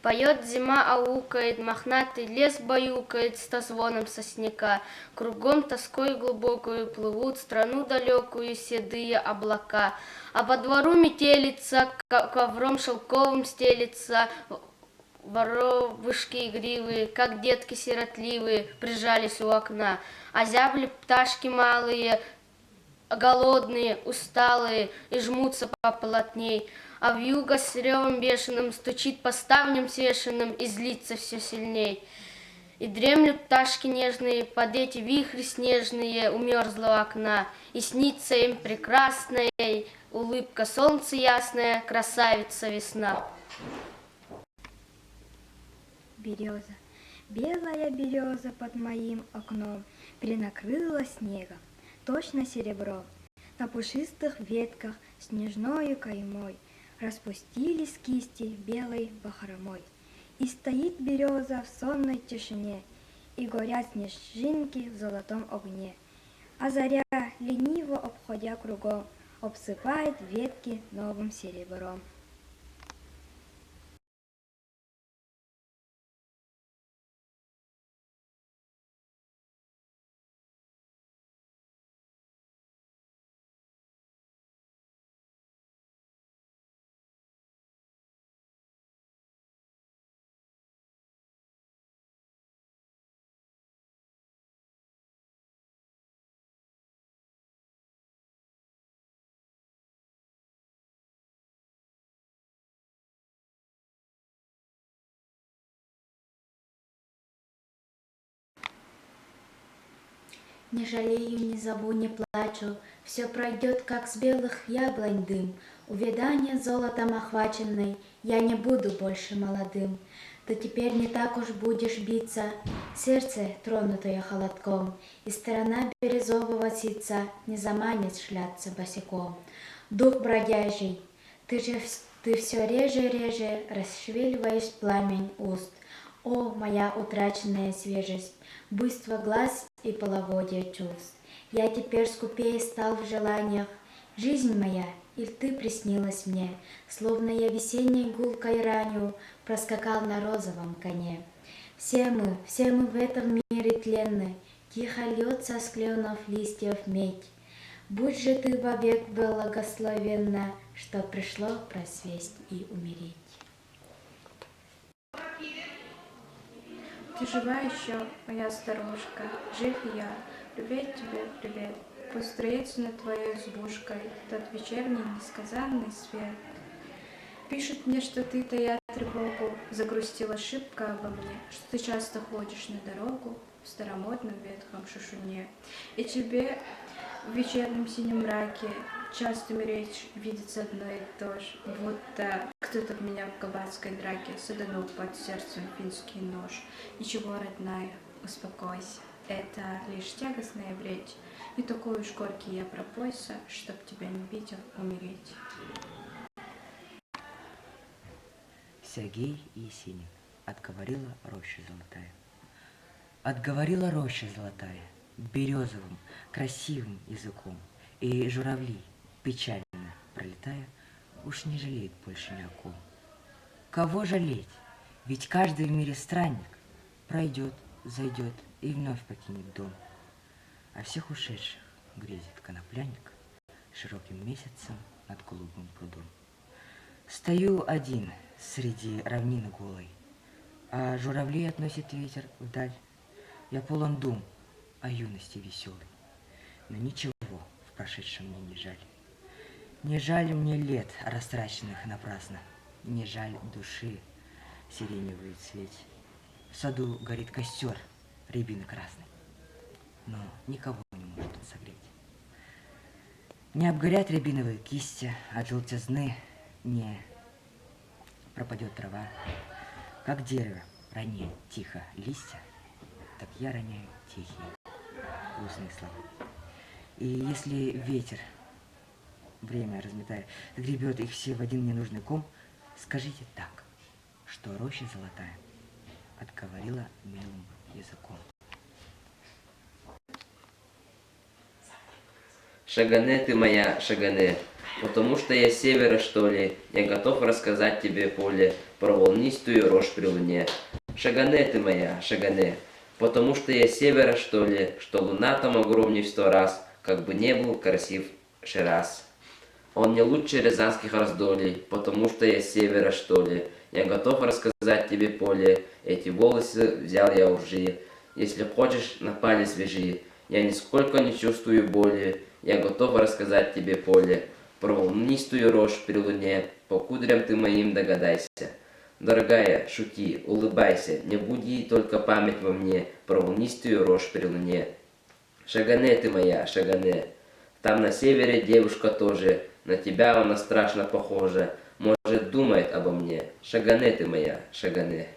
Поет зима, аукает, мохнатый лес баюкает со звоном сосняка. Кругом тоской глубокую плывут в страну далекую седые облака. А по двору метелица, ковром шелковым стелится, воробушки игривые, как детки сиротливые, прижались у окна. А зябли пташки малые, голодные, усталые, и жмутся поплотней. А вьюга с ревом бешеным стучит по ставням свешенным и злится все сильней. И дремлют пташки нежные под эти вихри снежные у мерзлого окна. И снится им прекрасная улыбка солнца ясная, красавица весна. Береза. Белая береза под моим окном перенакрыла снегом, точно серебро. На пушистых ветках снежною каймой распустились кисти белой бахромой. И стоит береза в сонной тишине, и горят снежинки в золотом огне. А заря, лениво обходя кругом, обсыпает ветки новым серебром. Не жалею, не зову, не плачу, все пройдет, как с белых яблонь дым. Увядание золотом охваченный, я не буду больше молодым. Ты теперь не так уж будешь биться, сердце, тронутое холодком, и сторона бирюзового ситца не заманит шляться босиком. Дух бродяжий, ты все реже и реже расшевеливаешь пламень уст. О, моя утраченная свежесть, буйство глаз и половодье чувств! Я теперь скупее стал в желаниях. Жизнь моя, и ты приснилась мне, словно я весенней гулкой ранью проскакал на розовом коне. Все мы в этом мире тленны, тихо льется с кленов листьев медь. Будь же ты вовек благословенна, что пришло просвесть и умереть. Ты жива еще, моя старушка, жив и я, любить тебе, привет. Пусть строится над твоей избушкой тот вечерний несказанный свет. Пишут мне, что ты, тая тревогу, загрустила шибко обо мне, что ты часто ходишь на дорогу в старомодном ветхом шушуне, и тебе в вечернем синем мраке часто речь видится одно и то же, будто кто-то в меня в кабацкой драке саданул под сердцем финский нож. Ничего, родная, успокойся, это лишь тягостная бречь, не такой уж горький я пропойся, чтоб тебя не видел умереть. Сергей Есенин. Отговорила роща золотая. Отговорила роща золотая березовым, красивым языком, и журавли, печально пролетая, уж не жалеет больше ни о ком. Кого жалеть? Ведь каждый в мире странник пройдет, зайдет и вновь покинет дом. А всех ушедших грезит конопляник широким месяцем над голубым прудом. Стою один среди равнины голой, а журавли относит ветер вдаль. Я полон дум о юности веселой, но ничего в прошедшем мне не жаль. Не жаль мне лет, растраченных напрасно, не жаль души сиреневый цвет. В саду горит костер рябины красной, но никого не может он согреть. Не обгорят рябиновые кисти от желтизны, не пропадет трава. Как дерево роняет тихо листья, так я роняю тихие грустные слова. И если ветер, время разметая, сгребет их все в один ненужный ком, скажите так, что роща золотая отговорила милым языком. Шагане ты моя, Шагане, Потому что я с севера, что ли, я готов рассказать тебе, поле, про волнистую рожь при луне. Шагане ты моя, Шагане, потому что я с севера, что ли, что луна там огромней в 100 раз, как бы не был красив Шираз. Он не лучше рязанских раздолей, потому что я с севера, что ли. Я готов рассказать тебе, поле, эти волосы взял я у ржи. Если хочешь, на палец вяжи. Я нисколько не чувствую боли. Я готов рассказать тебе, поле, про волнистую рожь при луне. По кудрям ты моим догадайся. Дорогая, шути, улыбайся, не буди только память во мне про волнистую рожь при луне. Шагане ты моя, Шагане. Там на севере девушка тоже, на тебя она страшно похожа. Может, думает обо мне. Шагане ты моя, Шагане.